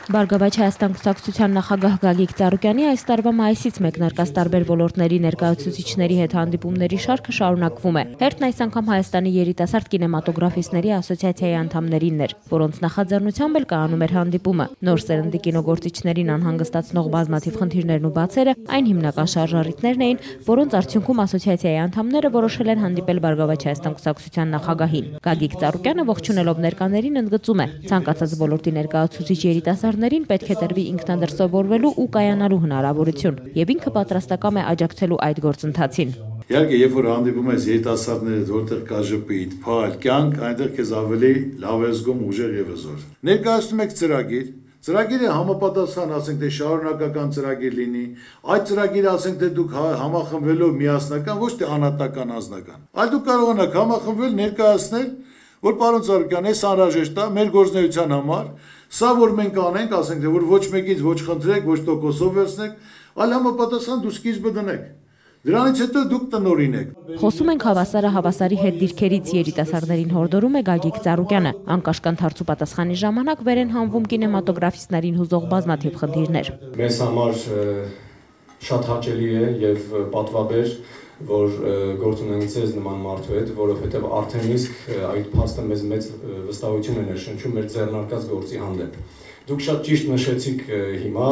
Բարգավաճ Հայաստան կուսակցության նախագահ Գագիկ Ծառուկյանի այս տարվա մայիսից մեկնարկած տարբեր ոլորտների ներկայացուցիչների հետ հանդիպումների շարքը շարունակվում է։ Հերթն այս անգամ Հայաստանի երիտասարդ կինեմատոգրաֆիստների ասոցիացիայի անդամներինն էր, որոնց նախաձեռնությամբ էլ կայանում էր հանդիպումը։ Նոր սերնդի կինոգործիչներին անհանգստացնող բազմաթիվ խնդիրներն ու բացերը այն հիմնական շարժառիթներն էին, որոնց արդյունքում ասոցիացիայի անդամները որոշել են հանդիպել Բարգավաճ Հայաստան կուսակցության նախագահին։ Գագիկ Ծառուկյանը ողջունելով ներկաներին ընդգծում է, ցանկացած ոլորտի ներկայացուցիչ երիտասարդներին պետք է տրվի ինքնադրսևորվելու ու կայանալու հնարավորություն, եւ ինքը պատրաստական է աջակցելու այդ գործընթացին։ Իհարկե, երբ որ հանդիպում ես երիտասարդները, որտեղ կա ժպիտ, փայլ, կյանք, այնտեղ քեզ ավելի լավ է զգում, ուժեղ եւ հզոր։ Ներկայացնում եք ծրագիր, ծրագիրը համապատասխան, ասենք թե շարունակական ծրագիր լինի, այդ ծրագիրը ասենք թե դուք համախմբվելով միասնական, ոչ թե անհատական անձնական, այլ դուք կարող եք համախմբվել, ներկայացնել, որ պարոն Ծառուկյան, այս անհրաժեշտ է մեր գործունեության համար, սա որ մենք անենք, ասենք թե որ ոչ մեկից ոչ խնդրեք, ոչ տոկոսով վերցնեք, այլ համապատասխան դու սկիզբը դնեք։ Դրանից հետո դուք տնօրին եք։ Խոսում ենք հավասարը հավասարի հետ դիրքերից երիտասարդներին հորդորում է Գագիկ Ծառուկյանը։ Անկաշկանդ հարց ու պատասխանի ժամանակ վեր են հանվում կինեմատոգրաֆիստներին հուզող բազմաթիվ խնդիրներ։ Մեզ համար շատ հաճելի է եւ պատվաբեր, որ գործ ունենք ձեզ նման մարդու հետ, որովհետեւ արդեն իսկ այդ փաստը մեզ մեծ վստահություն է ներշնչում մեր ձեռնարկած գործի հանդեպ։ Դուք շատ ճիշտ նշեցիք հիմա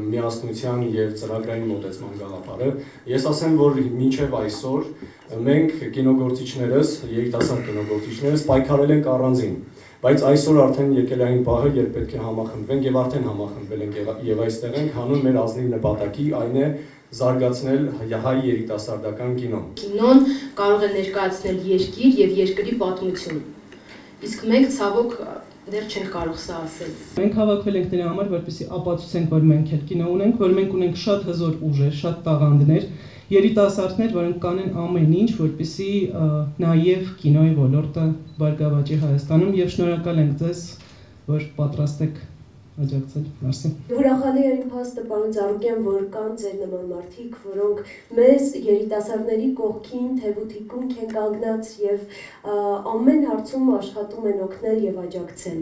միասնության եւ ծրագրային մոտեցման գաղափարը։ Ես ասեմ, որ մինչեւ այսօր մենք կինոգործիչներս, երիտասարդ կինոգործիչներս պայքարել ենք առանձին, բայց այսօր արդեն եկել է այն պահը, երբ պետք է համախմբվենք եւ արդեն համախմբվել ենք եւ այստեղ ենք հանում մեր ազնիվ նպատակի, այն է զարգացնել հայ երիտասարդական կինոն։ Կինոն կարող է ներկայացնել երկիր եւ երկրի պատմություն։ Իսկ մենք ցավոք դեռ չենք կարող սա ասել։ Մենք հավաքվել ենք դրա համար, որպեսզի ապացուցենք, որ մենք էլ կինո ունենք, որ մենք ունենք շատ հզոր ուժեր, շատ տաղանդներ, երիտասարդներ, որոնք կանեն ամեն ինչ, որպեսզի նաև կինոյի ոլորտը բարգավաճի Հայաստանում եւ շնորհակալ ենք ձեզ, որ պատրաստ եք աջակցել։ Մերսի։ Ուրախալի է իմ փաստը, պարոն Ծառուկյան, որ կան ձեր նման մարդիկ, որոնք մեզ երիտասարդների կողքին թևութիկունք են կանգնած եւ ամեն հարցում աշխատում են օգնել եւ աջակցել։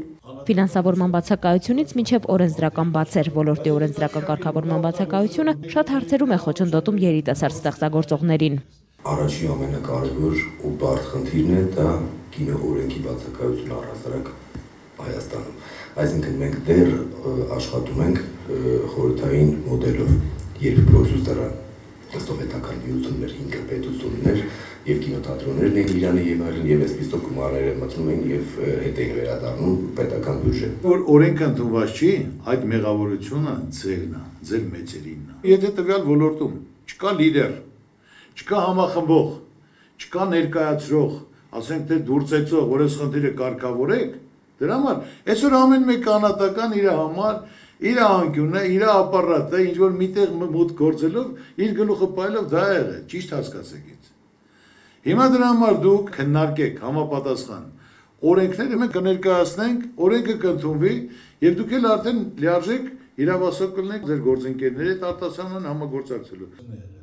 Ֆինանսավորման բացակայությունից մինչև օրենսդրական բացեր, ոլորտի օրենսդրական կարգավորման բացակայությունը շատ հարցերում է խոչընդոտում երիտասարդ ստեղծագործողներին։ Առաջի ամենակարևոր ու բարդ խնդիրն է դա կինո օրենքի բացակայությունը առհասարակ Հայաստանում։ Այսինքն մենք դեռ աշխատում ենք խորհրդային մոդելով, երբ պրոդյուսերը ստոմետական միություններ, ինքնապետություններ եւ կինոթատրոններն են Իրանը եւ այլն եւ այսպիսով գումարները մտնում են եւ հետ են վերադառնում պետական բյուջե։ Որ օրենքը ընդունված չի, այդ մեղավորությունը ձերն է, ձեր մեծերինն է։ Եթե տվյալ ոլորտում չկա լիդեր, չկա համախմբող, չկա ներկայացրող, ասենք թե դուրսեցող, որ այս խնդիրը կարգավորեք, դրա համար այսօր ամեն մեկ անհատական իր համար, իր անկյունը, իր ապարատը, ինչ որ միտեղ մուտք գործելով իր գլուխը պայելով դա եղել, ճիշտ հասկացեք ինձ։ Հիմա դրա համար դուք քննարկեք համապատասխան օրենքները մենք կներկայացնենք, օրենքը կընդունվի եւ դուք էլ արդեն լիարժեք իրավասով կլինեք ձեր գործընկերների հետ արտասահման համագործակցելու։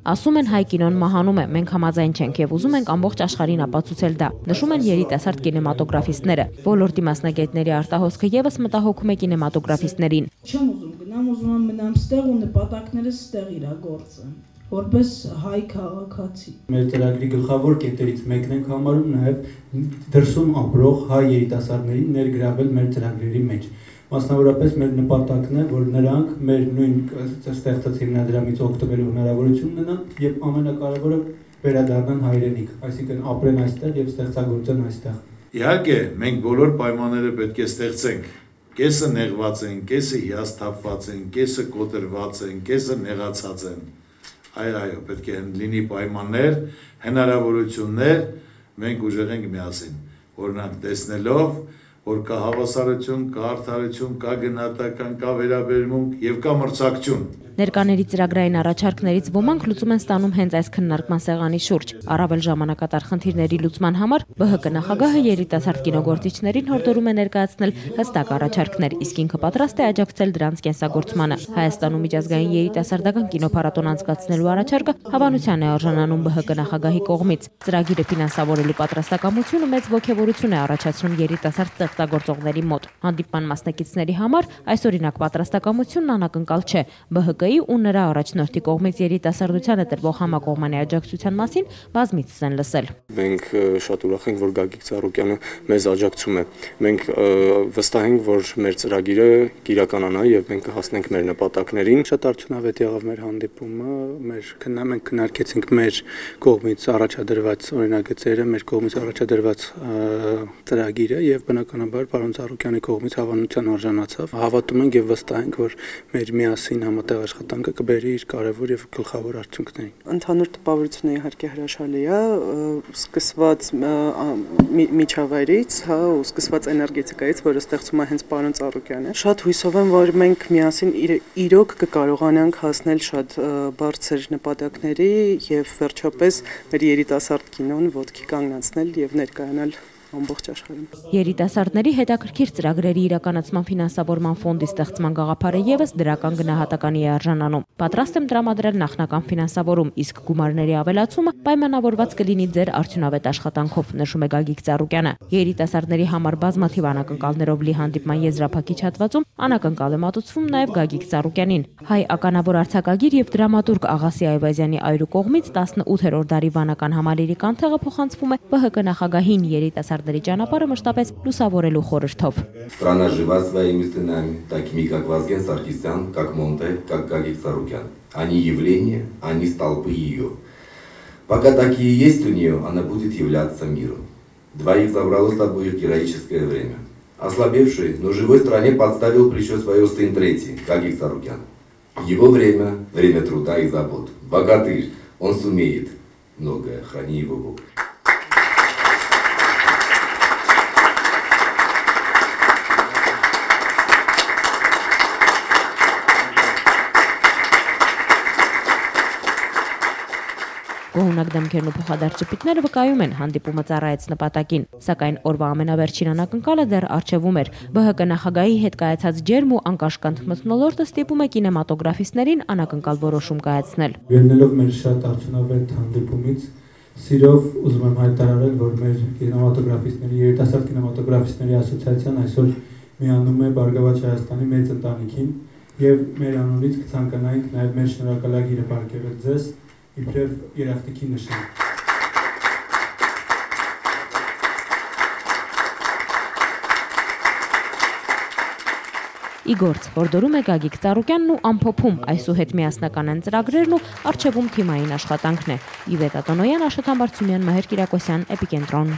Ասում են հայ կինոն մահանում է, մենք համաձայն չենք եւ ուզում ենք ամբողջ աշխարհին ապացուցել դա, նշում են երիտասարդ կինեմատոգրաֆիստները։ Ոլորտի մասնագետների արտահոսքը եւս մտահոգում է կինեմատոգրաֆիստներին։ Չեմ ուզում գնամ, ուզում եմ մնամ ստեղ ու նպատակներս ստեղ իրագործեմ, որպես հայ քաղաքացի։ Մեր ծրագրի գլխավոր կետերից մեկն ենք համարում նաեւ դրսում ապրող հայ երիտասարդներին ներգրավել մեր ծրագրերի մեջ։ Մասնավորապես մեր նպատակն է, որ նրանք մեր նույն ստեղծած հիմնադրամից օգտվելու հնարավորություն ունենան եւ ամենակարևորը վերադառնան հայրենիք, այսինքն ապրեն այստեղ եւ ստեղծագործեն այստեղ։ Իհարկե, մենք բոլոր պայմանները պետք է ստեղծենք։ Կեսը նեղված են, կեսը հիասթափված են, կեսը կոտրված են, կեսը նեղացած են։ Այո, պետք է լինի պայմաններ, հնարավորություններ, մենք ուժեղ ենք միասին, օրինակ տեսնելով որ կա հավասարություն, կա արդարություն, կա գնահատական, կա վերաբերմունք եւ կա մրցակցություն։ Ներկաների ծրագրային առաջարկներից ոմանք լուծում են ստանում հենց այս քննարկման սեղանի շուրջ։ Առավել ժամանակատար խնդիրների լուծման համար ԲՀԿ նախագահը երիտասարդ կինոգործիչներին հորդորում է ներկայացնել հստակ առաջարկներ, իսկ ինքը պատրաստ է աջակցել դրանց կենսագործմանը։ Հայաստանում միջազգային երիտասարդական կինոփառատոն անցկացնելու առաջարկը հավանության է արժանանում ԲՀԿ նախագահի կողմից։ Ծրագիրը ֆինանսավորելու պատրաստակամությունը մեծ ոգևորություն է առաջացնում երիտասարդ ստեղծագործողների մոտ։ Հանդիպման մասնակիցների համար այսօրինակ պատրաստակամությունն անակնկալ չէ։ ԲՀԿ-ի ու նրա առաջնորդի կողմից երիտասարդությանը տրվող համակողմանի աջակցության մասին բազմիցս են լսել։ Մենք շատ ուրախ ենք, որ Գագիկ Ծառուկյանը մեզ աջակցում է։ Մենք վստահ ենք, որ մեր ծրագիրը կիրականանա եւ մենք կհասնենք մեր նպատակներին։ Շատ արդյունավետ եղավ մեր հանդիպումը, մենք քննարկեցինք մեր կողմից առաջադրված օրինագծերը, մեր կողմից առաջադրված ծրագիրը եւ բնականաբար պարոն Ծառուկյանի կողմից հավանության արժանացավ։ Հավատում ենք եւ վստահ ենք, որ մեր միասին համատեղ աշխատանքը կբերի իր կարևոր եւ գլխավոր արդյունքներին։ Ընդհանուր տպավորությունը իհարկե հրաշալի է, սկսված միջավայրից, ու սկսված էներգետիկայից, որը ստեղծում է հենց պարոն Ծառուկյանը։ Շատ հույսով եմ, որ մենք միասին իրոք կկարողանանք հասնել շատ բարձր նպատակների եւ վերջապես մեր երիտասարդ կինոն ոտքի կանգնացնել եւ ներկայանալ ամբողջ աշխարհում։ Երիտասարդների հետաքրքիր ծրագրերի իրականացման ֆինանսավորման ֆոնդի ստեղծման գաղափարը եւս դրական գնահատականի է արժանանում։ Պատրաստ եմ տրամադրել նախնական ֆինանսավորում, իսկ գումարների ավելացումը պայմանավորված կլինի ձեր արդյունավետ աշխատանքով, նշում է Գագիկ Ծառուկյանը։ Երիտասարդների համար բազմաթիվ անակնկալներով լի հանդիպման եզրափակիչ հատվածում անակնկալ է մատուցվում նաեւ Գագիկ Ծառուկյանին։ Հայ ականավոր արձակագիր եւ դրամատուրգ Աղասի Այվազյանի այրու կողմից 18-րդ դարի վանական համալիրի կանթեղը փոխանցվում է ԲՀԿ նախագահին երիտասարդների ճանապարհը մշտապես լուսավորելու խորհրդով։ Страна жива своими стенами, такими как Вазген Саркисян, как Монте, как Гагик Царукян. Они явления, они столпы ее. Пока такие есть у нее, она будет являться миру. Двоих забрало с тобой их героическое время. Ослабевший, но живой стране подставил плечо свое сын третий, Гагик Царукян. Его время, время труда и забот. Богатырь, он сумеет. Многое, храни его Бог. Գոհունակ դեմքերն ու փոխադարձ ճպիտները վկայում են հանդիպումը ծառայեց նպատակին, սակայն օրվա ամենավերջին անակնկալը դեռ առջևում էր։ ԲՀԿ նախագահի հետ կայացած ջերմ ու անկաշկանդ մթնոլորտը ստիպում է կինեմատոգրաֆիստներին անակնկալ որոշում կայացնել։ Ելնելով մեր շատ արդյունավետ հանդիպումից, սիրով ուզում եմ հայտարարել, որ մեր կինեմատոգրաֆիստների, երիտասարդ կինեմատոգրաֆիստների ասոցիացիան այսօր միանում է Բարգավաճ Հայաստանի մեծ ընտանիքին եւ մեր անունից կցանկանայինք նաեւ մեր շնորհակալագիրը պարգևել ձեզ իբրև երախտիկի նշան։ Իգործ հորդորում է Գագիկ Ծառուկյանն ու ամփոփում այսուհետ միասնական են ծրագրերն ու առջևում թիմային աշխատանքն է։ Իվետ Ատոնոյան, Աշոտ Համբարձումյան, Մհեր Կիրակոսյան, Էպիկենտրոն։